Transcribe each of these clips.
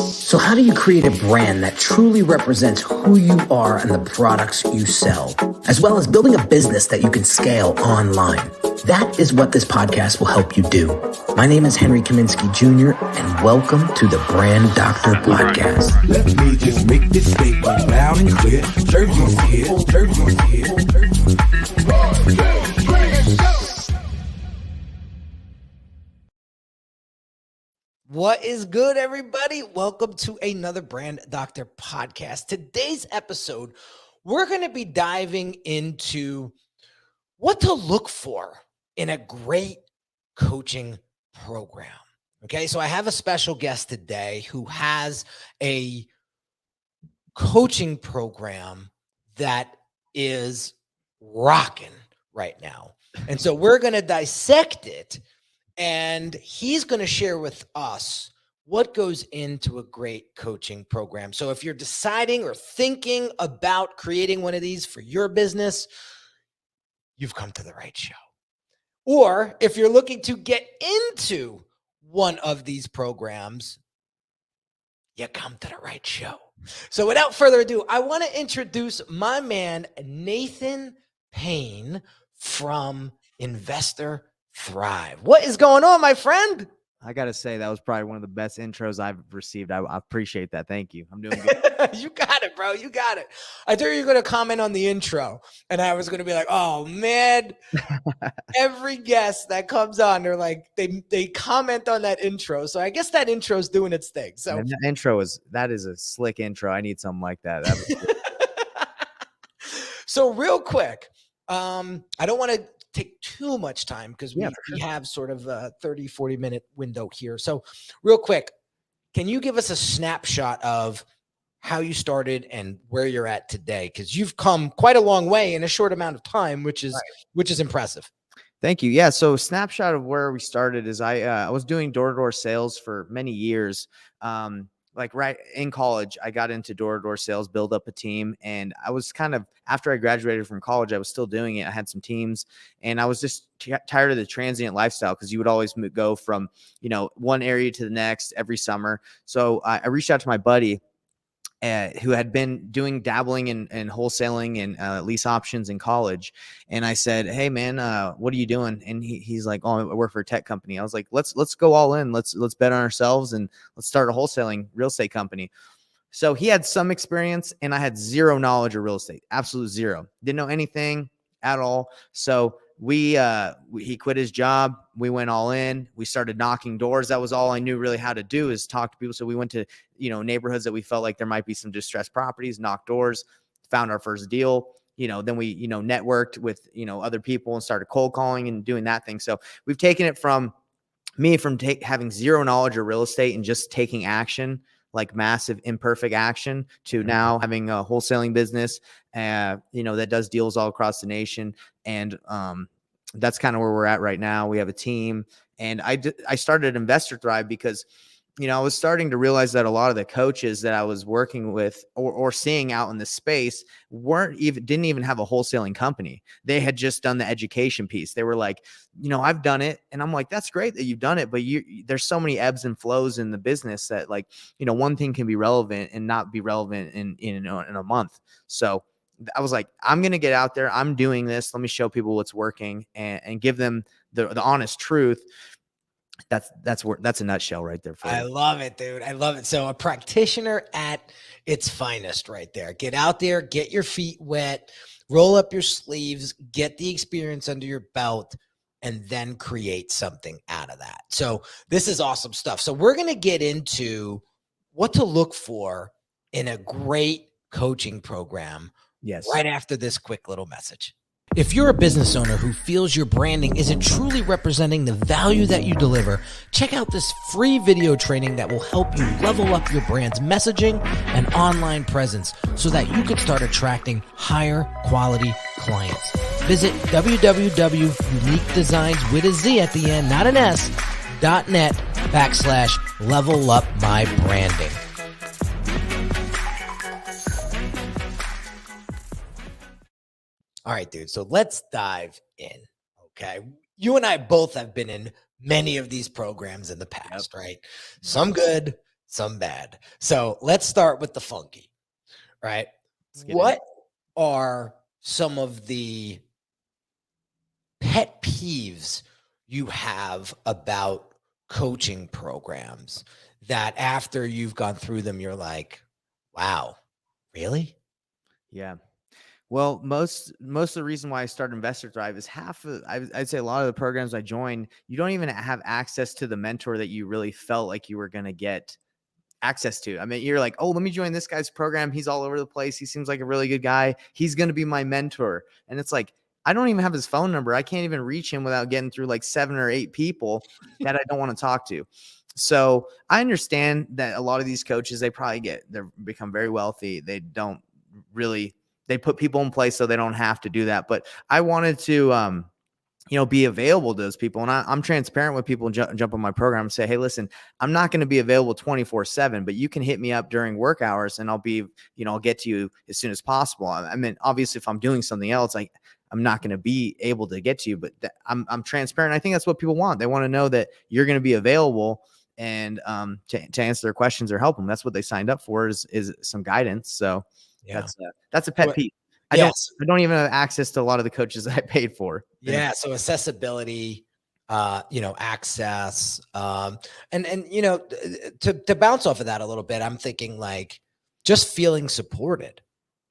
So how do you create a brand that truly represents who you are and the products you sell, as well as building a business that you can scale online? That is what this podcast will help you do. My name is Henry Kaminski Jr., and welcome to the Brand Doctor Podcast. Let me just make this statement loud and clear. Jersey's here, Jersey's here. What is good, everybody? Welcome to another Brand Doctor Podcast. Today's episode, we're going to be diving into what to look for in a great coaching program. Okay, so I have a special guest today who has a coaching program that is rocking right now. And so we're going to dissect it. And he's going to share with us what goes into a great coaching program. So if you're deciding or thinking about creating one of these for your business, you've come to the right show. Or if you're looking to get into one of these programs, you come to the right show. So without further ado, I want to introduce my man, Nathan Payne from Investor Thrive. What is going on, my friend? I got to say, that was probably one of the best intros I've received. I appreciate that. Thank you. I'm doing good. You got it, bro. You got it. I thought you were going to comment on the intro, and I was going to be like, oh, man. Every guest that comes on, they're like, they comment on that intro. So I guess that intro is doing its thing. So that intro that is a slick intro. I need something like that. So real quick, I don't want to take too much time because we have sort of a 30-40 minute window here. So real quick, can you give us a snapshot of how you started and where you're at today? Because you've come quite a long way in a short amount of time, which is impressive. Thank you. Yeah. So snapshot of where we started is I was doing door-to-door sales for many years. Like right in college, I got into door-to-door sales, build up a team. And I was kind of, after I graduated from college, I was still doing it. I had some teams and I was just tired of the transient lifestyle because you would always go from, one area to the next every summer. So I reached out to my buddy who had been dabbling in wholesaling and lease options in college. And I said, hey man, what are you doing? And he's like, oh, I work for a tech company. I was like, let's go all in. Let's bet on ourselves and let's start a wholesaling real estate company. So he had some experience and I had zero knowledge of real estate, absolute zero. Didn't know anything at all. So he quit his job. We went all in. We started knocking doors. That was all I knew really how to do, is talk to people. So we went to, neighborhoods that we felt like there might be some distressed properties, knocked doors, found our first deal. Then we, networked with, other people and started cold calling and doing that thing. So we've taken it from having zero knowledge of real estate and just taking action, like massive imperfect action, to now having a wholesaling business, that does deals all across the nation. And that's kind of where we're at right now. We have a team, and I started Investor Thrive because, I was starting to realize that a lot of the coaches that I was working with or seeing out in the space didn't even have a wholesaling company. They had just done the education piece. They were like, I've done it. And I'm like, that's great that you've done it, but there's so many ebbs and flows in the business that, like, one thing can be relevant and not be relevant in a month. So I was like, I'm going to get out there. I'm doing this. Let me show people what's working and give them the honest truth. That's a nutshell right there. I love it, dude. I love it. So a practitioner at its finest right there. Get out there, get your feet wet, roll up your sleeves, get the experience under your belt, and then create something out of that. So this is awesome stuff. So we're going to get into what to look for in a great coaching program. Yes. Right after this quick little message. If you're a business owner who feels your branding isn't truly representing the value that you deliver, check out this free video training that will help you level up your brand's messaging and online presence so that you can start attracting higher quality clients. Visit www.uniquedesignz with a Z at the end, not an S, .net/level up my branding. All right, dude. So let's dive in. Okay. You and I both have been in many of these programs in the past, right? Some good, some bad. So let's start with the funky, right? Let's get in. What are some of the pet peeves you have about coaching programs that after you've gone through them, you're like, wow, really? Yeah. Well, most of the reason why I started Investor Thrive is I'd say a lot of the programs I joined, you don't even have access to the mentor that you really felt like you were going to get access to. I mean, you're like, oh, let me join this guy's program. He's all over the place. He seems like a really good guy. He's going to be my mentor. And it's like, I don't even have his phone number. I can't even reach him without getting through like 7 or 8 people that I don't want to talk to. So I understand that a lot of these coaches, they become very wealthy. They don't really, they put people in place so they don't have to do that. But I wanted to, be available to those people. And I'm transparent with people, jump on my program and say, hey, listen, I'm not going to be available 24/7, but you can hit me up during work hours and I'll get to you as soon as possible. I mean, obviously if I'm doing something else, I'm not going to be able to get to you, but I'm transparent. I think that's what people want. They want to know that you're going to be available and to answer their questions or help them. That's what they signed up for is some guidance. So Yeah. that's a pet peeve. I don't even have access to a lot of the coaches that I paid for. Yeah. So accessibility, access, and to bounce off of that a little bit, I'm thinking like just feeling supported.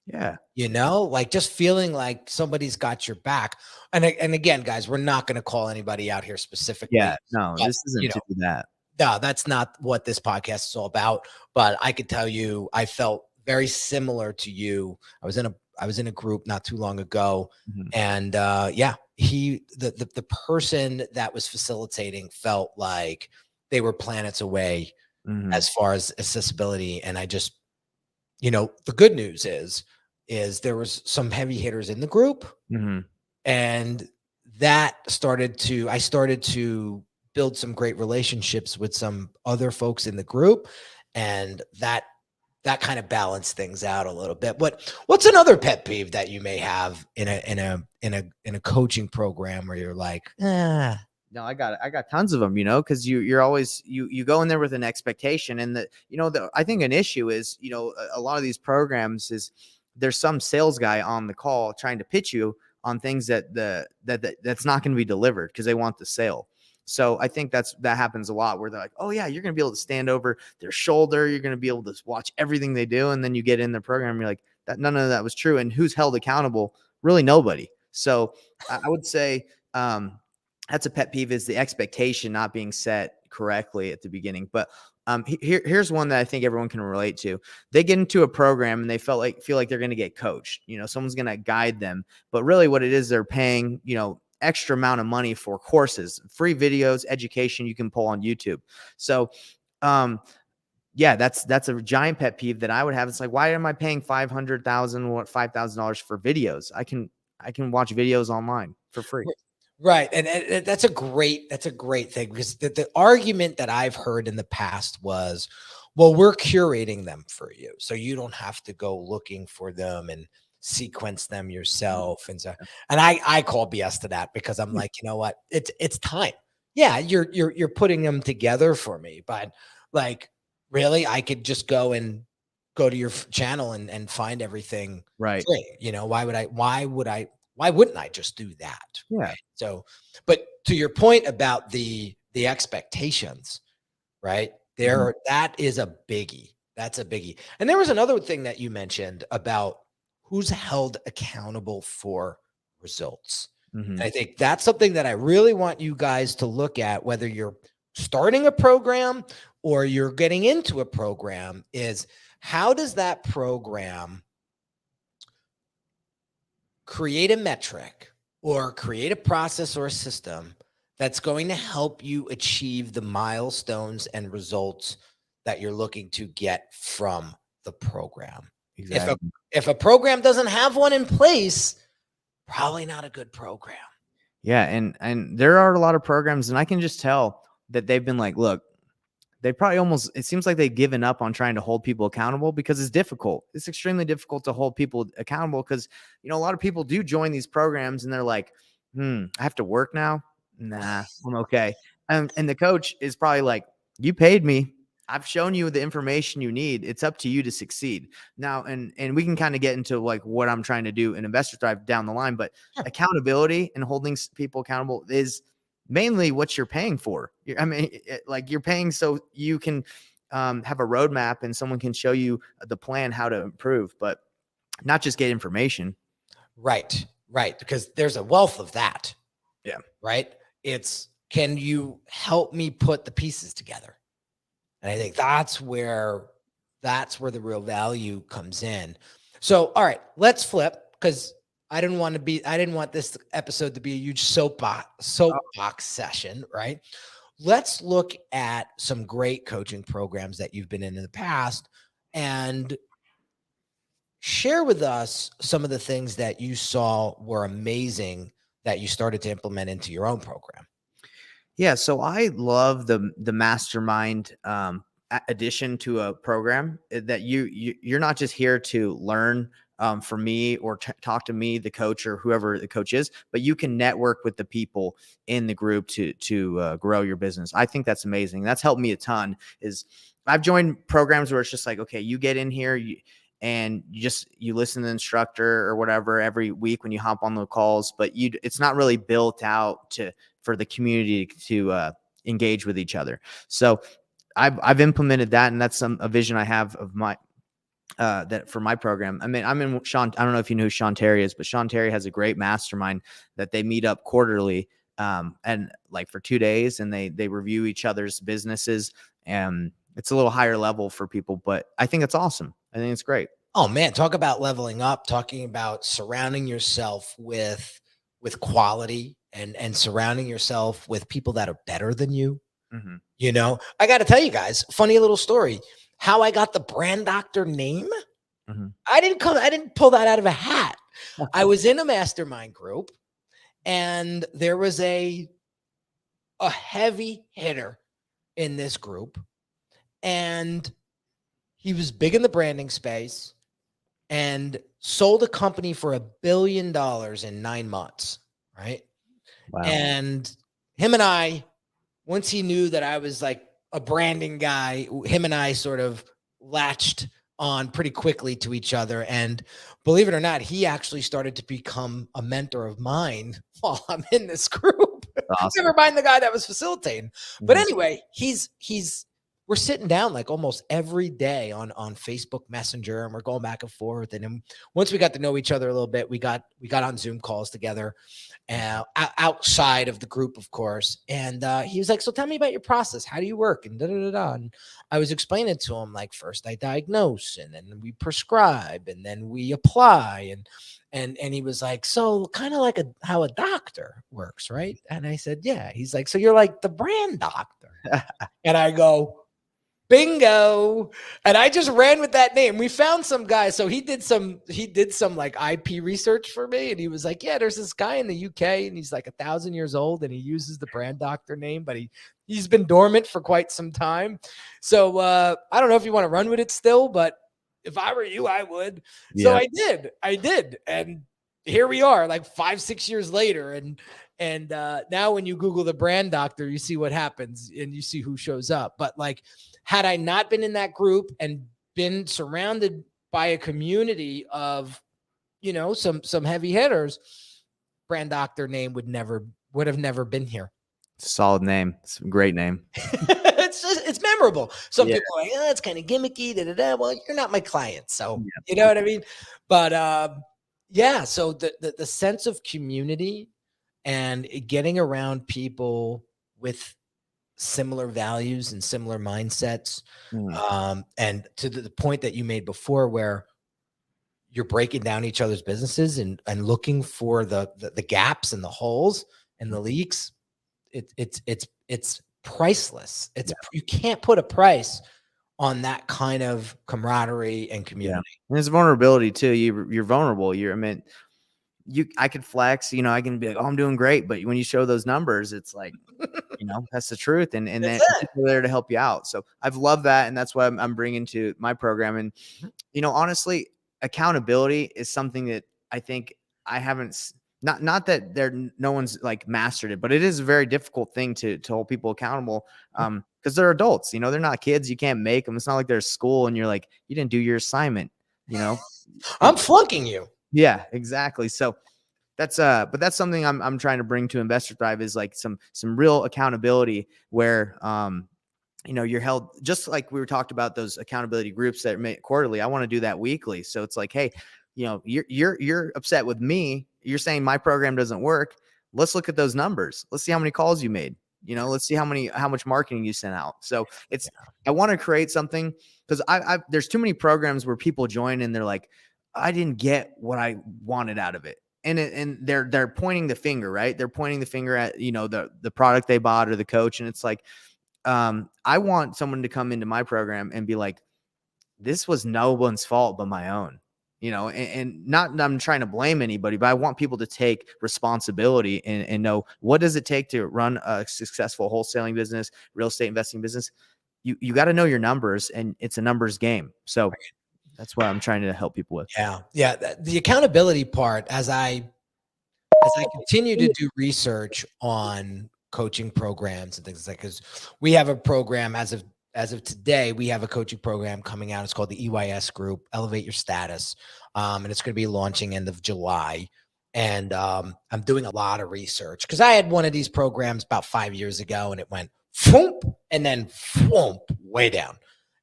Yeah. Like just feeling like somebody's got your back. And again, guys, we're not going to call anybody out here specifically. Yeah. No, but, this isn't to do that. No, that's not what this podcast is all about. But I could tell you, I felt very similar to you. I was in a group not too long ago, and the person that was facilitating felt like they were planets away as far as accessibility. And I just, the good news is there was some heavy hitters in the group, and that I started to build some great relationships with some other folks in the group, and that kind of balanced things out a little bit. But what's another pet peeve that you may have in a coaching program where you're like, No, I got tons of them, because you're always, you go in there with an expectation, and I think an issue is, a lot of these programs is there's some sales guy on the call trying to pitch you on things that's not going to be delivered because they want the sale. So I think that happens a lot where they're like, oh yeah, you're going to be able to stand over their shoulder. You're going to be able to watch everything they do. And then you get in the program, and you're like, none of that was true. And who's held accountable? Really nobody. So I would say, that's a pet peeve, is the expectation not being set correctly at the beginning. But here's one that I think everyone can relate to. They get into a program and they feel like they're going to get coached. Someone's going to guide them. But really what it is, they're paying, extra amount of money for courses, free videos, education you can pull on YouTube. So, that's a giant pet peeve that I would have. It's like, why am I paying $500,000 for videos? I can watch videos online for free. Right. And that's a great thing, because the argument that I've heard in the past was, well, we're curating them for you, so you don't have to go looking for them and sequence them yourself. And so, and I call BS to that, because I'm like, you know what? It's time. Yeah. You're putting them together for me, but like, really, I could just go to your channel and find everything. Right. Free. Why wouldn't I just do that? Yeah. Right? So, but to your point about the expectations, right there, that is a biggie. That's a biggie. And there was another thing that you mentioned about who's held accountable for results. And I think that's something that I really want you guys to look at, whether you're starting a program or you're getting into a program, is how does that program create a metric or create a process or a system that's going to help you achieve the milestones and results that you're looking to get from the program. Exactly. If a program doesn't have one in place, probably not a good program. Yeah. And there are a lot of programs, and I can just tell that they've been like, look, they probably it seems like they've given up on trying to hold people accountable, because it's difficult. It's extremely difficult to hold people accountable, because, a lot of people do join these programs and they're like, I have to work now. Nah, I'm okay. And the coach is probably like, you paid me. I've shown you the information you need. It's up to you to succeed now. And we can kind of get into like what I'm trying to do in Investor Thrive down the line, but accountability and holding people accountable is mainly what you're paying for. I mean, like you're paying so you can have a roadmap and someone can show you the plan, how to improve, but not just get information. Right. Because there's a wealth of that. Yeah. Right. It's, can you help me put the pieces together? And I think that's where the real value comes in. So, all right, let's flip, because I didn't want this episode to be a huge soapbox session, right? Let's look at some great coaching programs that you've been in the past and share with us some of the things that you saw were amazing that you started to implement into your own program. Yeah, so I love the mastermind addition to a program that you're not just here to learn from me or talk to me, the coach, or whoever the coach is, but you can network with the people in the group to grow your business. I think that's amazing. That's helped me a ton. Is I've joined programs where it's just like, okay, you get in here, and you listen to the instructor or whatever every week when you hop on the calls, but it's not really built out for the community to engage with each other. So I've implemented that, and that's a vision I have of my that for my program. I mean, I'm in Sean. I don't know if you know who Sean Terry is, but Sean Terry has a great mastermind that they meet up quarterly, and like for 2 days, and they review each other's businesses, and it's a little higher level for people, but I think it's awesome. I think it's great. Oh man, talk about leveling up, talking about surrounding yourself with quality and surrounding yourself with people that are better than you. Mm-hmm. You know, I got to tell you guys, funny little story, how I got the brand doctor name. Mm-hmm. I didn't pull that out of a hat. I was in a mastermind group, and there was a heavy hitter in this group, and he was big in the branding space and sold a company for $1 billion in 9 months. Right. Wow. And him and I, once he knew that I was like a branding guy, him and I sort of latched on pretty quickly to each other. And believe it or not, he actually started to become a mentor of mine while I'm in this group. Awesome. Never mind the guy that was facilitating. But anyway, we're sitting down like almost every day on Facebook Messenger, and we're going back and forth. And then once we got to know each other a little bit, we got on Zoom calls together, outside of the group, of course. And he was like, "So tell me about your process. How do you work?" And And I was explaining to him, like, first I diagnose, and then we prescribe, and then we apply, and he was like, "So kind of like how a doctor works, right?" And I said, "Yeah." He's like, "So you're like the brand doctor?" And I go, bingo. And I just ran with that name. We found some guy. So he did some like IP research for me. And he was like, "Yeah, there's this guy in the UK, and he's like 1,000 years old, and he uses the brand doctor name, but he's been dormant for quite some time. So I don't know if you want to run with it still, but if I were you, I would." Yeah. So I did. And here we are, like 5-6 years later. And now when you Google the brand doctor, you see what happens and you see who shows up. But like, had I not been in that group and been surrounded by a community of, some heavy hitters, brand doctor name would have never been here. Solid name. It's a great name. It's memorable. Some people are like, "Oh, it's kind of gimmicky." Well, you're not my client, so you know what I mean. But so the sense of community and getting around people with similar values and similar mindsets, and to the point that you made before, where you're breaking down each other's businesses and looking for the gaps and the holes and the leaks. It's priceless. You can't put a price on that kind of camaraderie and community. Yeah. And there's vulnerability too. You're vulnerable. I could flex, I can be like, "Oh, I'm doing great." But when you show those numbers, it's like, that's the truth. And then people are there to help you out. So I've loved that. And that's what I'm bringing to my program. And, honestly, accountability is something that I think I haven't not that no one's like mastered it, but it is a very difficult thing to hold people accountable. Because they're adults, you know, they're not kids. You can't make them. It's not like they're school and you're like, you didn't do your assignment, you know. I'm flunking you. Yeah, exactly. So but that's something I'm trying to bring to Investor Thrive, is like some real accountability where you know, you're held, just like we were talked about those accountability groups that are quarterly. I want to do that weekly. So it's like, hey, you know, you're upset with me. You're saying my program doesn't work. Let's look at those numbers. Let's see how many calls you made. You know, let's see how much marketing you sent out. So I want to create something, because there's too many programs where people join and they're like, I didn't get what I wanted out of it. And they're pointing the finger, right? They're pointing the finger at, you know, the product they bought or the coach. And it's like, I want someone to come into my program and be like, this was no one's fault but my own, you know, and not, I'm trying to blame anybody, but I want people to take responsibility and know, what does it take to run a successful wholesaling business, real estate investing business? You got to know your numbers, and it's a numbers game. So that's what I'm trying to help people with. Yeah. Yeah. The accountability part, as I continue to do research on coaching programs and things like, because we have a program as of today, we have a coaching program coming out. It's called the EYS Group, Elevate Your Status. And it's going to be launching end of July. And I'm doing a lot of research, because I had one of these programs about 5 years ago, and it went foomp and then foomp way down.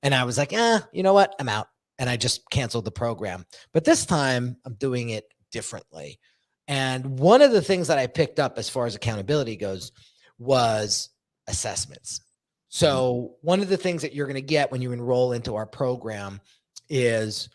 And I was like, you know what? I'm out. And I just canceled the program. But this time I'm doing it differently. And one of the things that I picked up as far as accountability goes was assessments. So one of the things that you're going to get when you enroll into our program is,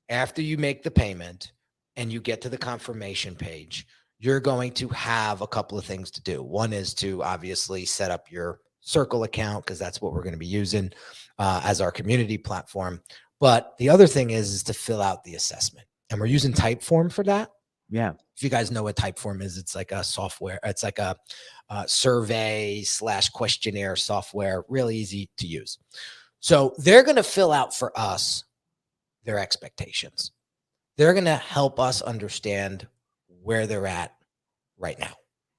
after you make the payment and you get to the confirmation page, you're going to have a couple of things to do. One is to obviously set up your Circle account, because that's what we're going to be using as our community platform. But the other thing is to fill out the assessment, and we're using Typeform for that. Yeah. If you guys know what Typeform is, it's like a software. It's like a survey / questionnaire software, really easy to use. So they're going to fill out for us their expectations. They're going to help us understand where they're at right now.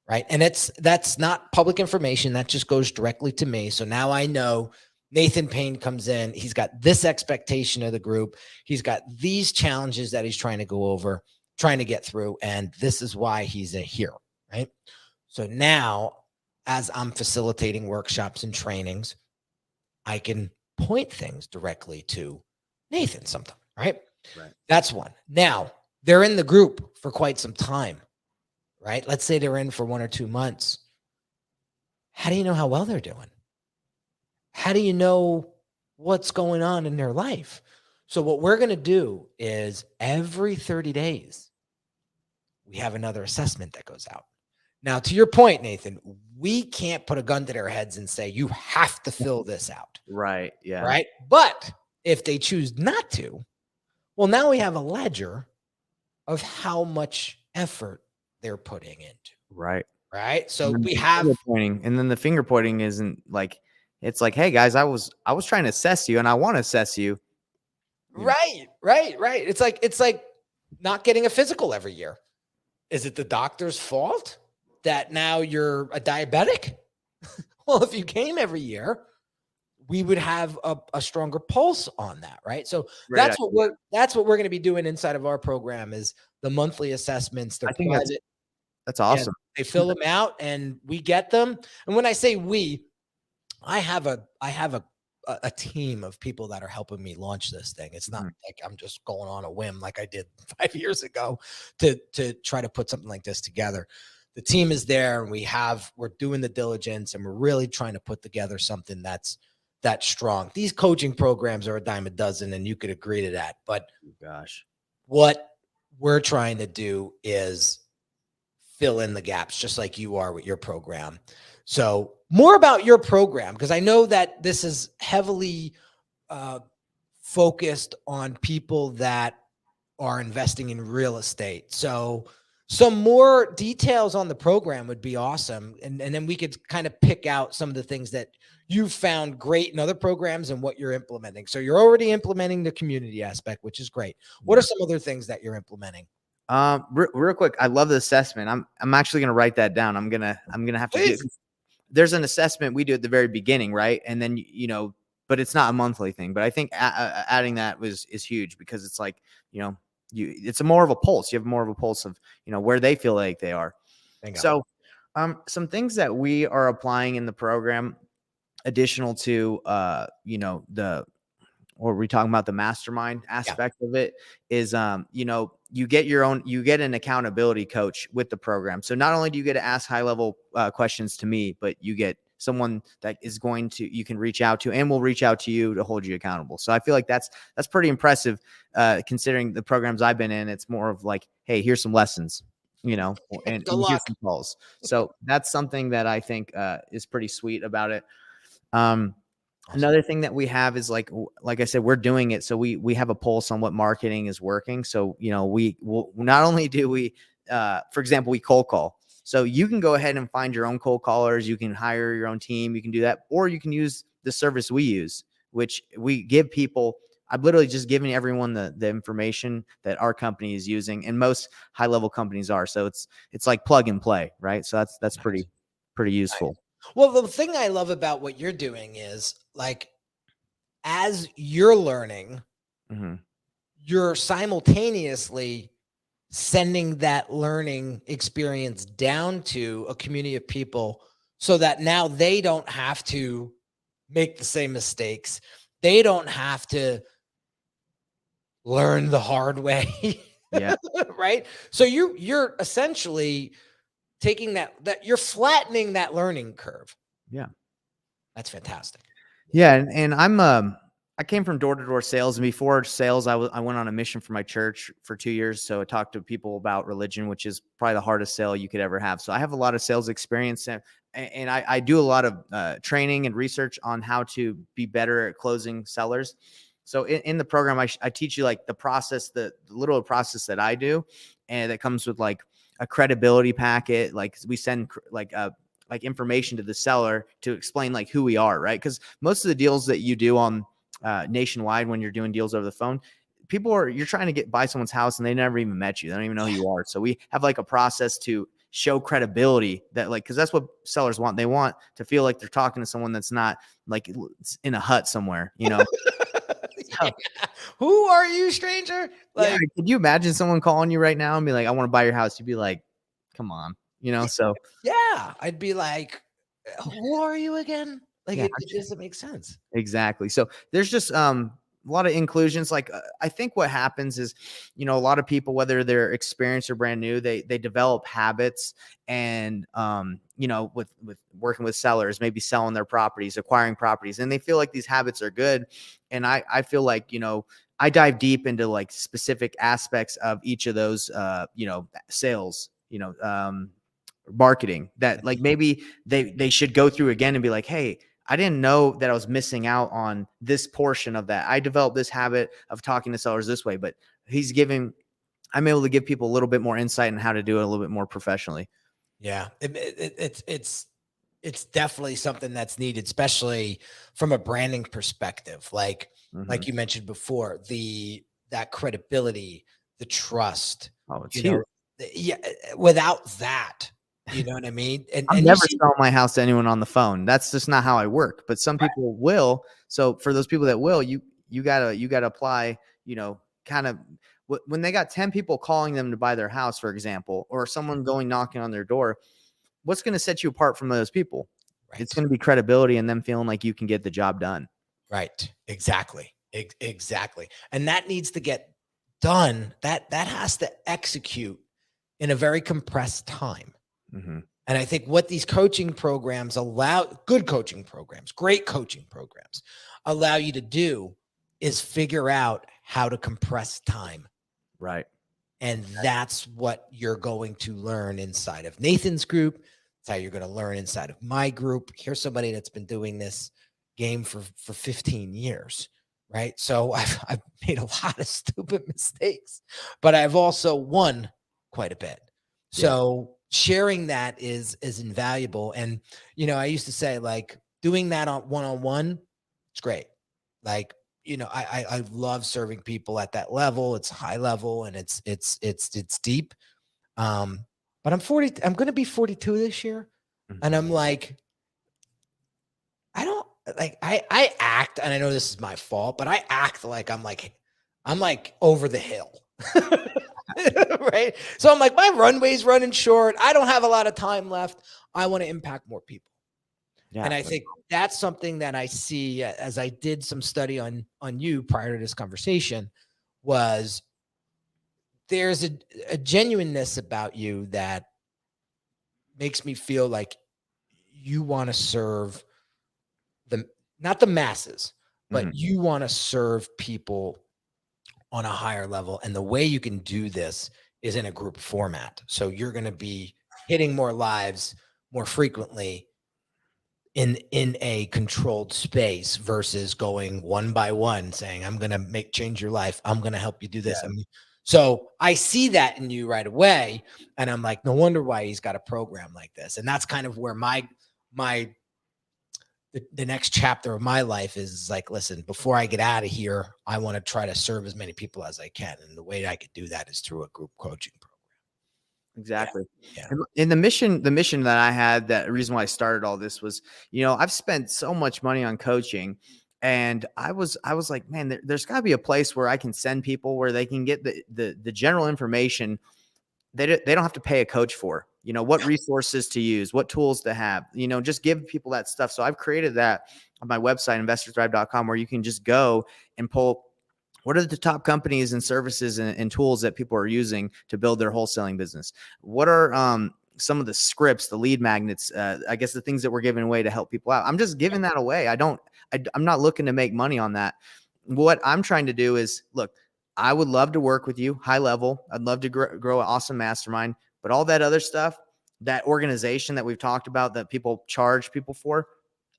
Right. And that's not public information. That just goes directly to me. So now I know Nathan Payne comes in. He's got this expectation of the group. He's got these challenges that he's trying to go over, trying to get through. And this is why he's here. Right. So now, as I'm facilitating workshops and trainings, I can point things directly to Nathan sometime. Right. That's one. Now, they're in the group for quite some time. Right. Let's say they're in for 1 or 2 months. How do you know how well they're doing? How do you know what's going on in their life? So what we're going to do is, every 30 days, we have another assessment that goes out. Now, to your point, Nathan, we can't put a gun to their heads and say, you have to fill this out. Right. Yeah. Right. But if they choose not to, well, now we have a ledger of how much effort they're putting into. Right. Right. So we have pointing, and then the finger pointing isn't like, it's like, hey guys, I was trying to assess you, and I want to assess you. Right. It's like not getting a physical every year. Is it the doctor's fault that now you're a diabetic? Well, if you came every year, we would have a stronger pulse on that. Right. So that's what we're going to be doing inside of our program, is the monthly assessments. They're private. That's awesome. They fill them out and we get them. And when I say we, I have a team of people that are helping me launch this thing. It's not like I'm just going on a whim like I did 5 years ago to try to put something like this together. The team is there, and we're doing the diligence, and we're really trying to put together something that's strong. These coaching programs are a dime a dozen, and you could agree to that. But what we're trying to do is fill in the gaps, just like you are with your program. So more about your program, because I know that this is heavily focused on people that are investing in real estate. So some more details on the program would be awesome. And then we could kind of pick out some of the things that you've found great in other programs and what you're implementing. So you're already implementing the community aspect, which is great. What are some other things that you're implementing? Real quick, I love the assessment. I'm actually gonna write that down. I'm gonna have to do. Please. There's an assessment we do at the very beginning, right? And then but it's not a monthly thing. But I think adding that is huge, because it's like it's more of a pulse. You have more of a pulse of where they feel like they are. Bingo. So, some things that we are applying in the program, additional to or we're talking about the mastermind aspect of it, is you get an accountability coach with the program. So not only do you get to ask high level questions to me, but you get someone that is you can reach out to, and will reach out to you to hold you accountable. So I feel like that's pretty impressive, considering the programs I've been in. It's more of like, hey, here's some lessons, and here's some calls. So that's something that I think is pretty sweet about it. Awesome. Another thing that we have is like I said, we're doing it. So we have a pulse on what marketing is working. So, we will not only do we, for example, we cold call. So you can go ahead and find your own cold callers. You can hire your own team. You can do that, or you can use the service we use, which we give people. I've literally just given everyone the information that our company is using, and most high level companies are. So it's like plug and play, right? So that's pretty useful. Well, the thing I love about what you're doing is, like, as you're learning, you're simultaneously sending that learning experience down to a community of people, so that now they don't have to make the same mistakes. They don't have to learn the hard way. Yeah. Right. So you're essentially taking that you're flattening that learning curve. Yeah. That's fantastic. Yeah. And I came from door-to-door sales, and before sales, I went on a mission for my church for 2 years. So I talked to people about religion, which is probably the hardest sale you could ever have. So I have a lot of sales experience, and I do a lot of training and research on how to be better at closing sellers. So in the program, I teach you like the process, the little process that I do, and that comes with like a credibility packet. Like we send like information to the seller to explain like who we are, right? Because most of the deals that you do on nationwide, when you're doing deals over the phone, you're trying to buy someone's house and they never even met you. They don't even know who you are. So we have like a process to show credibility, that like, because that's what sellers want. They want to feel like they're talking to someone that's not like in a hut somewhere, Yeah. Who are you, stranger? Like, yeah, could you imagine someone calling you right now and be like, I want to buy your house? You'd be like, come on, so yeah, I'd be like, who are you again? Like, yeah, it doesn't make sense. Exactly. So there's just a lot of inclusions. Like I think what happens is, a lot of people, whether they're experienced or brand new, they develop habits, and with working with sellers, maybe selling their properties, acquiring properties, and they feel like these habits are good. And I feel like I dive deep into like specific aspects of each of those sales, marketing, that like maybe they should go through again and be like, hey, I didn't know that I was missing out on this portion of that. I developed this habit of talking to sellers this way, but I'm able to give people a little bit more insight on how to do it a little bit more professionally. Yeah, it's definitely something that's needed, especially from a branding perspective. Like you mentioned before, that credibility, the trust. Oh, it's huge. Yeah, without that, you know what I mean? And I'm never selling my house to anyone on the phone. That's just not how I work. But some people will. So for those people that will, you gotta apply, kind of when they got 10 people calling them to buy their house, for example, or someone going knocking on their door, what's going to set you apart from those people? Right. It's going to be credibility and them feeling like you can get the job done. Right. Exactly. Exactly. And that needs to get done. That has to execute in a very compressed time. And I think what these coaching programs great coaching programs allow you to do is figure out how to compress time. Right. And that's what you're going to learn inside of Nathan's group. That's how you're going to learn inside of my group. Here's somebody that's been doing this game for 15 years. Right. So I've made a lot of stupid mistakes, but I've also won quite a bit. So sharing that is invaluable. And, I used to say, like, doing that on one-on-one, it's great. Like, I love serving people at that level. It's high level and it's deep. But I'm going to be 42 this year. And I'm like, I act, and I know this is my fault, but I act like I'm like over the hill. Right. So I'm like, my runway's running short. I don't have a lot of time left. I want to impact more people. Yeah. And I think that's something that I see as I did some study on you prior to this conversation, was there's a genuineness about you that makes me feel like you want to serve not the masses, but you want to serve people on a higher level. And the way you can do this is in a group format. So you're going to be hitting more lives more frequently in a controlled space versus going one by one saying, I'm going to change your life. I'm going to help you do this. Yeah. So I see that in you right away. And I'm like, no wonder why he's got a program like this. And that's kind of where the next chapter of my life is like, listen, before I get out of here, I want to try to serve as many people as I can. And the way I could do that is through a group coaching program. Exactly. Yeah. And the mission that I had, that reason why I started all this was, I've spent so much money on coaching, and I was like, man, there's gotta be a place where I can send people where they can get the general information. They don't have to pay a coach for, what resources to use, what tools to have, just give people that stuff. So I've created that on my website, investorthrive.com, where you can just go and pull what are the top companies and services and tools that people are using to build their wholesaling business. What are some of the scripts, the lead magnets, I guess the things that we're giving away to help people out. I'm just giving that away. I'm not looking to make money on that. What I'm trying to do is, look, I would love to work with you high level. I'd love to grow an awesome mastermind, but all that other stuff, that organization that we've talked about that people charge people for,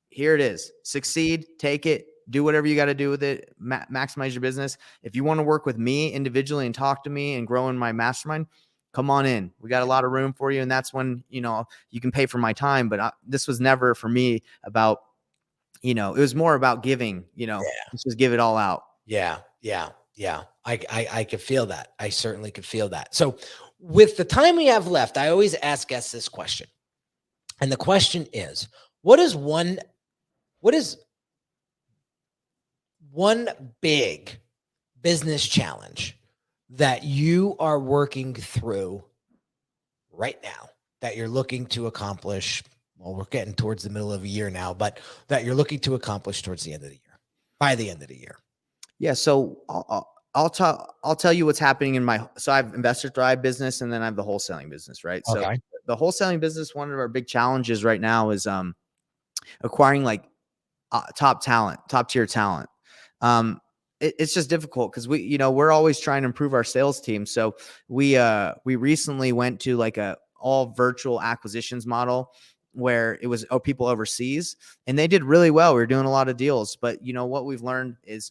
here it is. Succeed, take it, do whatever you got to do with it, maximize your business. If you want to work with me individually and talk to me and grow in my mastermind, come on in. We got a lot of room for you. And that's when, you can pay for my time. But this was never for me about, it was more about giving, let's just give it all out. Yeah. I could feel that. I certainly could feel that. So with the time we have left, I always ask guests this question. And the question is, what is one big business challenge that you are working through right now that you're looking to accomplish? Well, we're getting towards the middle of a year now, but that you're looking to accomplish towards the end of the year, by the end of the year. Yeah. So I'll tell you what's happening so I have Investor Thrive business, and then I have the wholesaling business, right? Okay. So the wholesaling business, one of our big challenges right now is acquiring top tier talent. It's just difficult because we're always trying to improve our sales team. So we recently went to like a all virtual acquisitions model where it was people overseas, and they did really well. We were doing a lot of deals, but what we've learned is,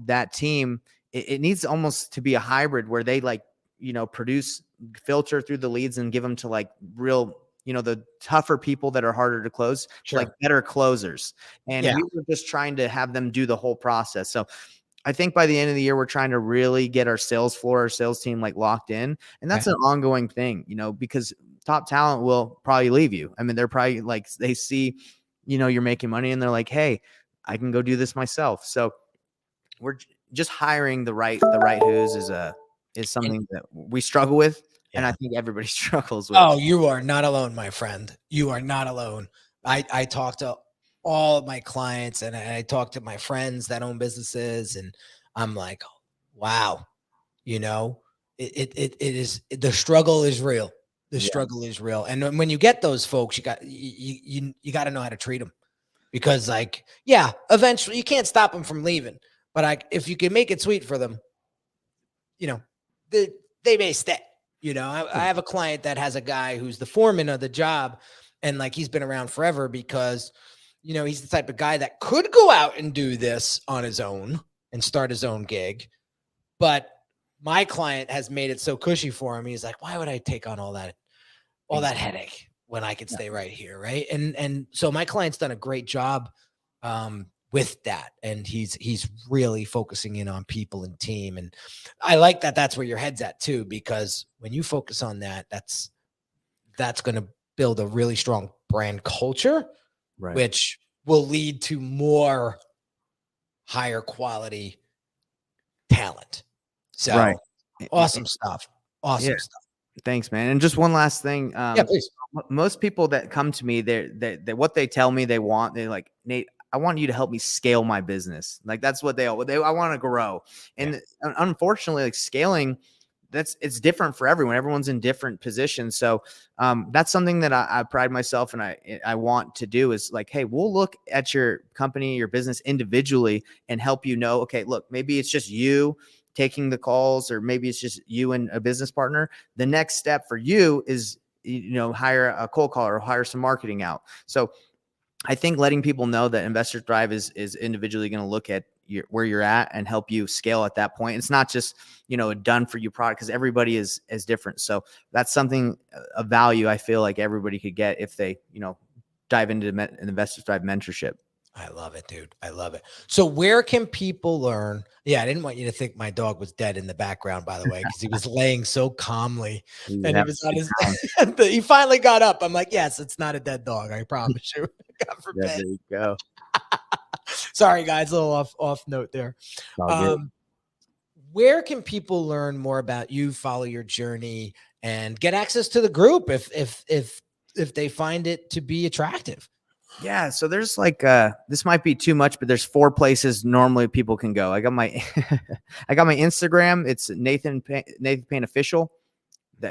that team, it needs almost to be a hybrid where they filter through the leads and give them to like real, the tougher people that are harder to close, like better closers. And we were just trying to have them do the whole process. So I think by the end of the year, we're trying to really get our sales team like locked in. And that's an ongoing thing, because top talent will probably leave you. I mean, they're probably like, they see, you're making money and they're like, hey, I can go do this myself. So we're just hiring the right who's is something that we struggle with. And I think everybody struggles with. Oh, you are not alone, my friend. You are not alone. I talk to all of my clients and I talk to my friends that own businesses, and I'm like, wow, it is, the struggle is real. The struggle is real. And when you get those folks, you got to know how to treat them, because eventually you can't stop them from leaving, but if you can make it sweet for them, they may stay. I have a client that has a guy who's the foreman of the job, and like he's been around forever because, he's the type of guy that could go out and do this on his own and start his own gig. But my client has made it so cushy for him. He's like, why would I take on all that headache when I could stay right here? Right. And so my client's done a great job with that. And he's really focusing in on people and team. And I like that that's where your head's at too, because when you focus on that, that's going to build a really strong brand culture, Right. which will lead to more higher quality talent. So Right. awesome stuff. Awesome Yeah. stuff. Thanks, man. And just one last thing. Yeah, please. Most people that come to me, they're what they tell me they're like, Nate, I want you to help me scale my business. Like that's what I want to grow. And unfortunately, like scaling, it's different for everyone. Everyone's in different positions. So that's something that I pride myself and I want to do is like, hey, we'll look at your company, your business individually and help you know, okay, look, maybe it's just you taking the calls, or maybe it's just you and a business partner. The next step for you is, hire a cold caller or hire some marketing out. So I think letting people know that Investor Thrive is individually going to look at where you're at and help you scale at that point. It's not just, a done for you product, because everybody is different. So that's something of value I feel like everybody could get if they, dive into an Investor Thrive mentorship. I love it, dude. I love it. So where can people learn? Yeah, I didn't want you to think my dog was dead in the background, by the way, because he was laying so calmly and he was on his, he finally got up. I'm like, yes, it's not a dead dog. I promise you. God forbid. Yeah, there you go. Sorry, guys, a little off note there. Where can people learn more about you, follow your journey, and get access to the group if they find it to be attractive? Yeah. So there's like, this might be too much, but there's 4 places normally people can go. I got my Instagram. It's Nathan Payne Official.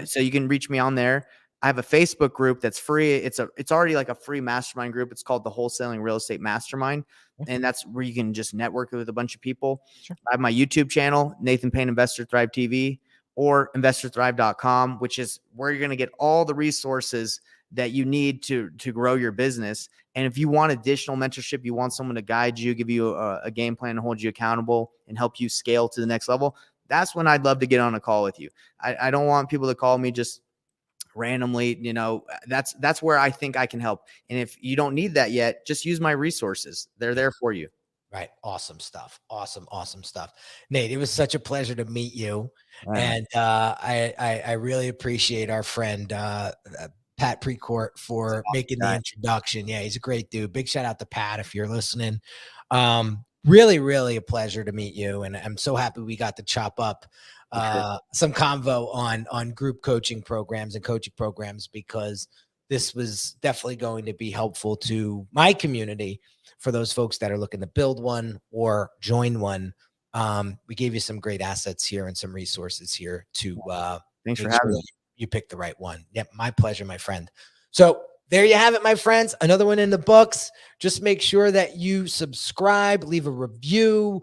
So you can reach me on there. I have a Facebook group that's free. It's already like a free mastermind group. It's called the Wholesaling Real Estate Mastermind. And that's where you can just network with a bunch of people. Sure. I have my YouTube channel, Nathan Payne Investor Thrive TV, or investorthrive.com, which is where you're going to get all the resources that you need to grow your business. And if you want additional mentorship, you want someone to guide you, give you a game plan and hold you accountable and help you scale to the next level, that's when I'd love to get on a call with you. I don't want people to call me just randomly. That's where I think I can help. And if you don't need that yet, just use my resources. They're there for you. Right. Awesome stuff. Awesome stuff. Nate, it was such a pleasure to meet you. And I really appreciate our friend, Pat Precourt, for making the introduction. Yeah, he's a great dude. Big shout out to Pat if you're listening. Really, really a pleasure to meet you. And I'm so happy we got to chop up some convo on group coaching programs and coaching programs, because this was definitely going to be helpful to my community for those folks that are looking to build one or join one. We gave you some great assets here and some resources here to thanks for having me. You picked the right one. Yep. My pleasure, my friend. So there you have it, my friends. Another one in the books. Just make sure that you subscribe, leave a review.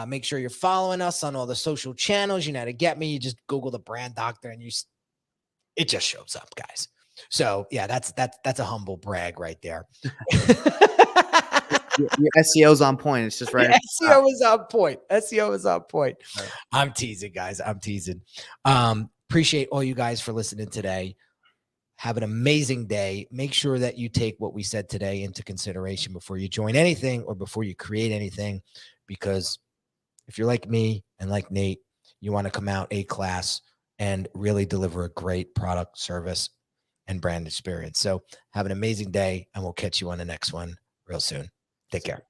Make sure you're following us on all the social channels. You know how to get me. You just Google the Brand Doctor and it just shows up, guys. So yeah, that's a humble brag right there. Your SEO's on point. It's just right. SEO is on point. SEO is on point. Right. I'm teasing, guys. I'm teasing. Appreciate all you guys for listening today. Have an amazing day. Make sure that you take what we said today into consideration before you join anything or before you create anything, because if you're like me and like Nate, you want to come out A-class and really deliver a great product, service, and brand experience. So have an amazing day, and we'll catch you on the next one real soon. Take care.